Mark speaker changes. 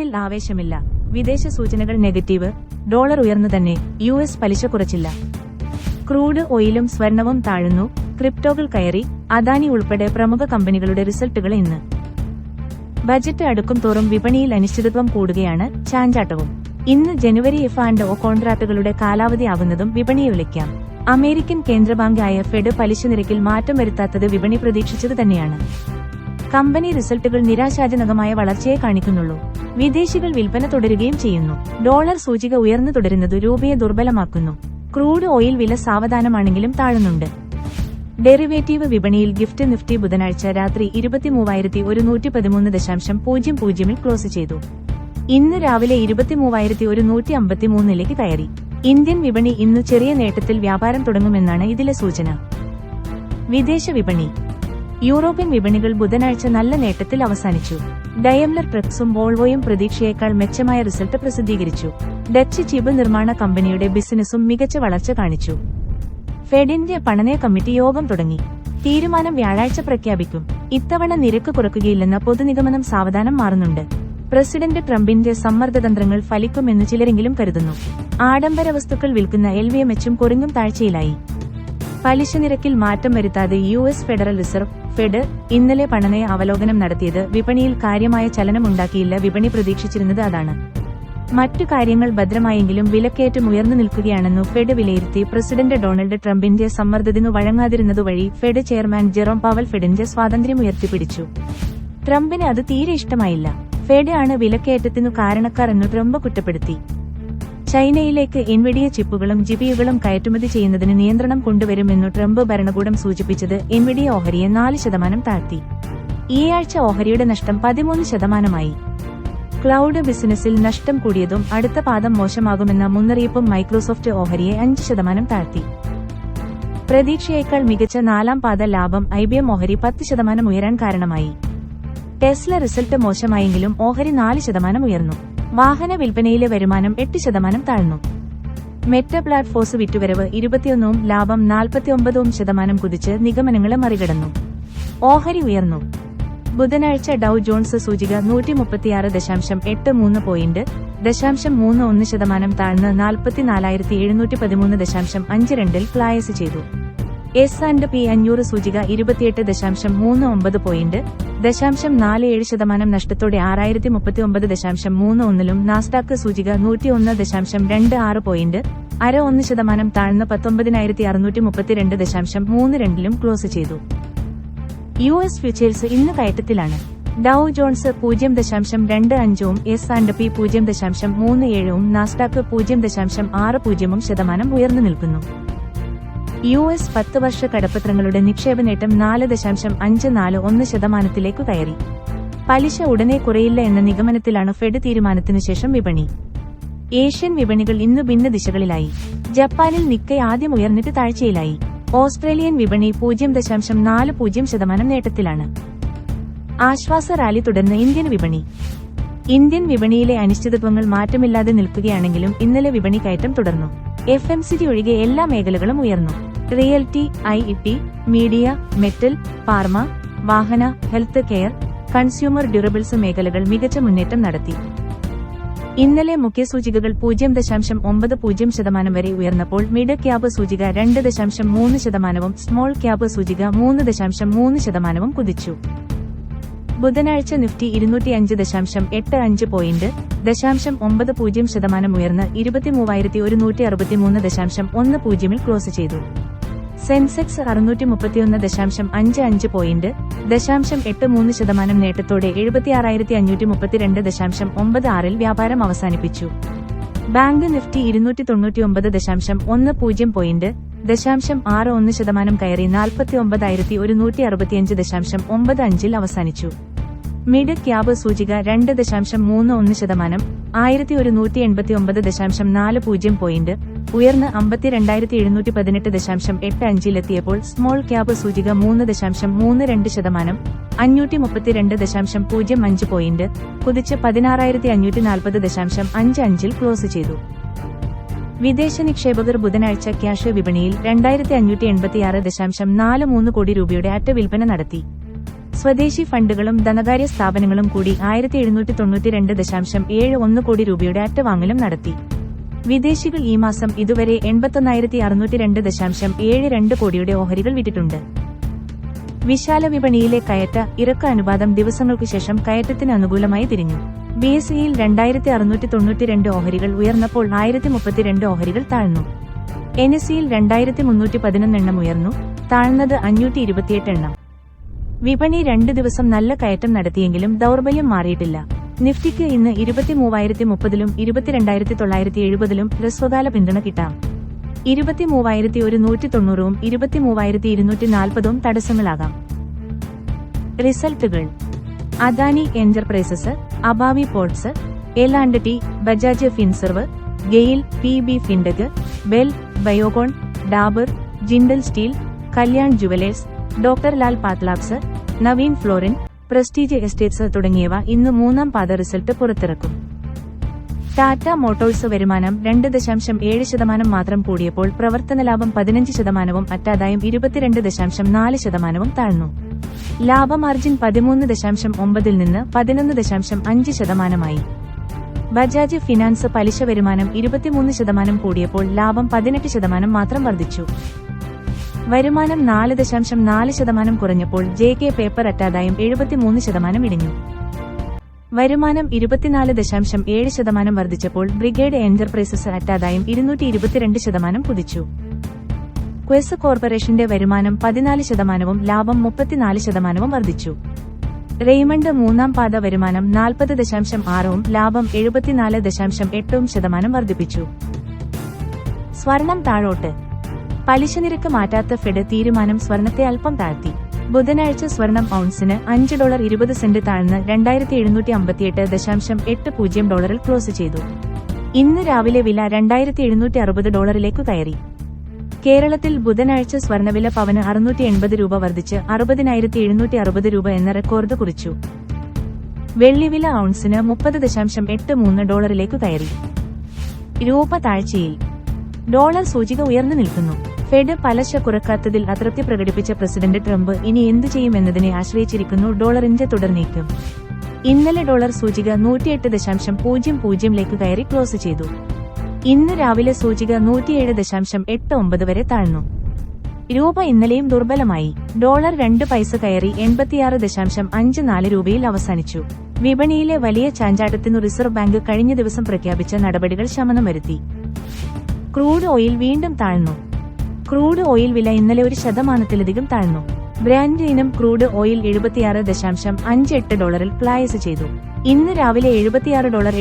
Speaker 1: വിപണിയിൽ ആവേശമില്ല. വിദേശ സൂചനകൾ നെഗറ്റീവ്. ഡോളർ ഉയർന്നു തന്നെ. യുഎസ് പലിശ കുറച്ചില്ല. ക്രൂഡ് ഓയിലും സ്വർണവും താഴുന്നു. ക്രിപ്റ്റോകൾ കയറി. അദാനി ഉൾപ്പെടെ പ്രമുഖ കമ്പനികളുടെ റിസൾട്ടുകൾ ഇന്ന്. ബജറ്റ് അടുക്കും തോറും വിപണിയിൽ അനിശ്ചിതത്വം കൂടുകയാണ്. ചാഞ്ചാട്ടവും. ഇന്ന് ജനുവരി F&O കോൺട്രാക്റ്റുകളുടെ കാലാവധി ആകുന്നതും വിപണിയെ വിളിക്കാം. അമേരിക്കൻ കേന്ദ്ര ബാങ്ക് ആയ ഫെഡ് പലിശ നിരക്കിൽ മാറ്റം വരുത്താത്തത് വിപണി പ്രതീക്ഷിച്ചത് തന്നെയാണ്. കമ്പനി റിസൾട്ടുകൾ നിരാശാജനകമായ വളർച്ചയെ കാണിക്കുന്നുള്ളൂ. വിദേശികൾ വിൽപ്പന തുടരുകയും ചെയ്യുന്നു. ഡോളർ സൂചിക ഉയർന്നു തുടരുന്നത് രൂപയെ ദുർബലമാക്കുന്നു. ക്രൂഡ് ഓയിൽ വില സാവധാനമാണെങ്കിലും താഴുന്നുണ്ട്. ഡെറിവേറ്റീവ് വിപണിയിൽ ഗിഫ്റ്റ് നിഫ്റ്റി ബുധനാഴ്ച രാത്രി 23,113.00 ക്ലോസ് ചെയ്തു. ഇന്ന് രാവിലെ 23,153 കയറി. ഇന്ത്യൻ വിപണി ഇന്നു ചെറിയ നേട്ടത്തിൽ വ്യാപാരം തുടങ്ങുമെന്നാണ് ഇതിലെ സൂചന. വിദേശ വിപണി. യൂറോപ്യൻ വിപണികൾ ബുധനാഴ്ച നല്ല നേട്ടത്തിൽ അവസാനിച്ചു. ഡയമലർ ട്രക്സും വോൾവോയും പ്രതീക്ഷയേക്കാൾ മെച്ചമായ റിസൾട്ട് പ്രസിദ്ധീകരിച്ചു. ഡച്ച് ചിബ് നിർമ്മാണ കമ്പനിയുടെ ബിസിനസ്സും മികച്ച വളർച്ച കാണിച്ചു. ഫെഡിന്റെ പണനയ കമ്മിറ്റി യോഗം തുടങ്ങി. തീരുമാനം വ്യാഴാഴ്ച പ്രഖ്യാപിക്കും. ഇത്തവണ നിരക്ക് കുറയ്ക്കുകയില്ലെന്ന പൊതുനിഗമനം സാവധാനം മാറുന്നുണ്ട്. പ്രസിഡന്റ് ട്രംപിന്റെ സമ്മർദ്ദതന്ത്രങ്ങൾ ഫലിക്കുമെന്ന് ചിലരെങ്കിലും കരുതുന്നു. ആഡംബര വസ്തുക്കൾ വിൽക്കുന്ന LVMHും കുറിഞ്ഞും താഴ്ചയിലായി. പലിശ നിരക്കിൽ മാറ്റം വരുത്താതെ യുഎസ് ഫെഡറൽ റിസർവ് ഫെഡ് ഇന്നലെ പണനയ അവലോകനം നടത്തിയത് വിപണിയിൽ കാര്യമായ ചലനമുണ്ടാക്കിയില്ല. വിപണി പ്രതീക്ഷിച്ചിരുന്നത് അതാണ്. മറ്റു കാര്യങ്ങൾ ഭദ്രമായെങ്കിലും വിലക്കയറ്റം ഉയർന്നു നിൽക്കുകയാണെന്നു ഫെഡ് വിലയിരുത്തി. പ്രസിഡന്റ് ഡൊണാൾഡ് ട്രംപിന്റെ സമ്മർദ്ദത്തിനു വഴങ്ങാതിരുന്നതുവഴി ഫെഡ് ചെയർമാൻ ജെറോം പവൽ ഫെഡിന്റെ സ്വാതന്ത്ര്യം ഉയർത്തിപ്പിടിച്ചു. ട്രംപിന് അത് തീരെ ഇഷ്ടമായില്ല. ഫെഡ് ആണ് വിലക്കയറ്റത്തിനു കാരണക്കാർ എന്നു ട്രംപ് കുറ്റപ്പെടുത്തി. ചൈനയിലേക്ക് എൻവിഡിയ ചിപ്പുകളും ജിപിയുകളും കയറ്റുമതി ചെയ്യുന്നതിന് നിയന്ത്രണം കൊണ്ടുവരുമെന്നു ട്രംപ് ഭരണകൂടം സൂചിപ്പിച്ചത് എൻവിഡിയ ഓഹരിയെ 4% താഴ്ത്തി. ഈയാഴ്ച ഓഹരിയുടെ നഷ്ടം 13%. ക്ലൗഡ് ബിസിനസിൽ നഷ്ടം കൂടിയതും അടുത്ത പാദം മോശമാകുമെന്ന മുന്നറിയിപ്പും മൈക്രോസോഫ്റ്റ് ഓഹരിയെ 5% താഴ്ത്തി. പ്രതീക്ഷയേക്കാൾ മികച്ച നാലാം പാദ ലാഭം IBM ഓഹരി 10% ഉയരാൻ കാരണമായി. ടെസ്ല റിസൾട്ട് മോശമായെങ്കിലും ഓഹരി 4% ഉയർന്നു. വാഹന വിൽപ്പനയിലെ വരുമാനം 8% താഴ്ന്നു. മെറ്റ പ്ലാറ്റ്ഫോഴ്സ് വിറ്റുവരവ് 21ഉം ലാഭം 49% കുതിച്ച് നിഗമനങ്ങളെ മറികടന്നു. ഓഹരി ഉയർന്നു. ബുധനാഴ്ച ഡൌ ജോൺസ് സൂചിക 136.83 പോയിന്റ് 0.31% താഴ്ന്ന് 44,713.52 ക്ലാസ് ചെയ്തു. S&P 500 സൂചിക 28.39 പോയിന്റ് 0.47% നഷ്ടത്തോടെ 6039.31 നാസ്ഡാക്ക് സൂചിക 101.26 പോയിന്റ് 0.1% താഴ്ന്ന് 19,632.32 ക്ലോസ് ചെയ്തു. US ഫ്യൂച്ചേഴ്സ് ഇന്ന് കയറ്റത്തിലാണ്. ഡൌ ജോൺസ് 0.25ഉം S&P 0.37ഉം നാസ്ഡാക്ക് 0.60% ഉയർന്നു നിൽക്കുന്നു. US 10 വർഷ കടപ്പത്രങ്ങളുടെ നിക്ഷേപ നേട്ടം 4.541% കയറി. പലിശ ഉടനെ കുറയില്ല എന്ന നിഗമനത്തിലാണ് ഫെഡ് തീരുമാനത്തിനുശേഷം വിപണി. ഏഷ്യൻ വിപണികൾ ഇന്നു ഭിന്ന ദിശകളിലായി. ജപ്പാനിൽ നിക്കൈ ആദ്യം ഉയർന്നിട്ട് താഴ്ചയിലായി. ഓസ്ട്രേലിയൻ വിപണി 0.40% നേട്ടത്തിലാണ്. ആശ്വാസ റാലി തുടർന്ന് ഇന്ത്യൻ വിപണി. ഇന്ത്യൻ വിപണിയിലെ അനിശ്ചിതത്വങ്ങൾ മാറ്റമില്ലാതെ നിൽക്കുകയാണെങ്കിലും ഇന്നലെ വിപണി കയറ്റം തുടർന്നു. FMCG ഒഴികെ എല്ലാ മേഖലകളും ഉയർന്നു. Realty, IT, media, metal, pharma, വാഹന, ഹെൽത്ത് കെയർ, കൺസ്യൂമർ ഡ്യൂറബിൾസ് മേഖലകൾ മികച്ച മുന്നേറ്റം നടത്തി. ഇന്നലെ മുഖ്യ സൂചികകൾ 0.90% വരെ ഉയർന്നപ്പോൾ മിഡ് ക്യാപ് സൂചിക 2.3%, സ്മോൾ ക്യാപ് സൂചിക 3.3% കുതിച്ചു. ബുധനാഴ്ച നിഫ്റ്റി 205.85 പോയിന്റ് 0.90% ഉയർന്ന് 23,163.10 ക്ലോസ് ചെയ്തു. സെൻസെക്സ് 631.55 പോയിന്റ് 0.83% നേട്ടത്തോടെ 76,532.96 വ്യാപാരം അവസാനിപ്പിച്ചു. ബാങ്ക് നിഫ്റ്റി 299.10 പോയിന്റ് 0.61% കയറി 49,165.95 അവസാനിച്ചു. മിഡ് ക്യാപ് സൂചിക 2.31%, 1189.40 പോയിന്റ് ഉയർന്ന് 52,718.85 സ്മോൾ ക്യാപ് സൂചിക 3.32%, 532.05 പോയിന്റ് കുതിച്ച് 16,540.55 ക്ലോസ് ചെയ്തു. വിദേശ നിക്ഷേപകർ ബുധനാഴ്ച ക്യാഷ് വിപണിയിൽ 2,586.43 കോടി രൂപയുടെ അറ്റ വിൽപ്പന നടത്തി. സ്വദേശി ഫണ്ടുകളും ധനകാര്യ സ്ഥാപനങ്ങളും കൂടി 1792.71 കോടി രൂപയുടെ അറ്റവാങ്ങലും നടത്തി. വിദേശികൾ ഈ മാസം ഇതുവരെ 81,602.72 കോടിയുടെ ഓഹരികൾ വിറ്റിട്ടുണ്ട്. വിശാല വിപണിയിലെ കയറ്റ ഇറക്ക അനുപാതം ദിവസങ്ങൾക്കു ശേഷം കയറ്റത്തിന് അനുകൂലമായി തിരിഞ്ഞു. BSEയിൽ 2,692 ഓഹരികൾ ഉയർന്നപ്പോൾ 1,032 ഓഹരികൾ താഴ്ന്നു. NSEയിൽ 2,311 എണ്ണം ഉയർന്നു, താഴ്ന്നത് 528 എണ്ണം. വിപണി 2 ദിവസം നല്ല കയറ്റം നടത്തിയെങ്കിലും ദൗർബല്യം മാറിയിട്ടില്ല. നിഫ്റ്റിക്ക് ഇന്ന് 23,030-ലും 22,970-ലും ഹ്രസ്വകാല പിന്തുണ കിട്ടാം. 23,190-ഉം 23,240-ഉം തടസ്സങ്ങളാകാം. റിസൾട്ടുകൾ: അദാനി എന്റർപ്രൈസസ്, അബാവി ports, L&T, Bajaj finserv, GAIL, PB fintech, BEL, Biocon, Dabur, Jindal steel, Kalyan jewellers, doctor Lal pathlabs, Navin fluorine, Prestige estates തുടങ്ങിയവ ഇന്ന് മൂന്നാം പാദ റിസൾട്ട് പുറത്തിറക്കും. ടാറ്റ മോട്ടോഴ്സ് വരുമാനം 2.7% മാത്രം കൂടിയപ്പോൾ പ്രവർത്തനലാഭം 15%-ഉം അറ്റാദായം 22.4%-ഉം താഴ്ന്നു. ലാഭമാർജിൻ 13.9-ൽ നിന്ന് 11.5%-ആയി. ബജാജ് ഫിനാൻസ് പലിശ വരുമാനം 23% കൂടിയപ്പോൾ ലാഭം 18% മാത്രം വർദ്ധിച്ചു. വരുമാനം 4.4% കുറഞ്ഞപ്പോൾ JK പേപ്പർ അറ്റാദായം 73% ഇടിഞ്ഞു. വരുമാനം 24.7% വർദ്ധിച്ചപ്പോൾ ബ്രിഗേഡ് എന്റർപ്രൈസസ് അറ്റാദായം 222% കുതിച്ചു. ക്വെസ് കോർപ്പറേഷന്റെ വരുമാനം 14%-ഉം ലാഭം 34%-ഉം വർദ്ധിച്ചു. റെയ്മണ്ട് മൂന്നാം പാദ വരുമാനം 40.6-ഉം ലാഭം 74.8% വർദ്ധിപ്പിച്ചു. സ്വർണം താഴോട്ട്. പലിശനിരക്ക് മാറ്റാത്ത ഫെഡ് തീരുമാനം സ്വർണത്തെ അല്പം താഴ്ത്തി. ബുധനാഴ്ച സ്വർണം ഔൺസിന് $5.20 താഴ്ന്ന് 2,758.80 ക്ലോസ് ചെയ്തു. ഇന്ന് രാവിലെ വില $2,760 കയറി. കേരളത്തിൽ ബുധനാഴ്ച സ്വർണവില പവന് 680 രൂപ വർദ്ധിച്ച് 60,760 രൂപ എന്ന റെക്കോർഡ് കുറിച്ചു. വെള്ളിവില ഔൺസിന് $30.83 കയറി. രൂപ താഴ്ചയിൽ. ഡോളർ സൂചിക ഉയർന്നു നിൽക്കുന്നു. ഫെഡ് പലിശ കുറക്കാത്തതിൽ അതൃപ്തി പ്രകടിപ്പിച്ച പ്രസിഡന്റ് ട്രംപ് ഇനി എന്തു ചെയ്യുമെന്നതിനെ ആശ്രയിച്ചിരിക്കുന്നു ഡോളറിന്റെ തുടർനീക്കം. ഇന്നലെ ഡോളർ സൂചിക 108.00 കയറി ക്ലോസ് ചെയ്തു. ഇന്ന് രാവിലെ സൂചിക 107.89 വരെ താഴ്ന്നു. രൂപ ഇന്നലെയും ദുർബലമായി. ഡോളർ 2 പൈസ കയറി 86.54 രൂപയിൽ അവസാനിച്ചു. വിപണിയിലെ വലിയ ചാഞ്ചാട്ടത്തിനു റിസർവ് ബാങ്ക് കഴിഞ്ഞ ദിവസം പ്രഖ്യാപിച്ച നടപടികൾ ശമനം വരുത്തി. ക്രൂഡ് ഓയിൽ വീണ്ടും താഴ്ന്നു. ക്രൂഡ് ഓയിൽ വില ഇന്നലെ 1%-ലധികം താഴ്ന്നു. ബ്രാൻഡ് ഇനം ക്രൂഡ് ഓയിൽ $76.58 ക്ലാസ് ചെയ്തു. ഇന്ന് രാവിലെ $76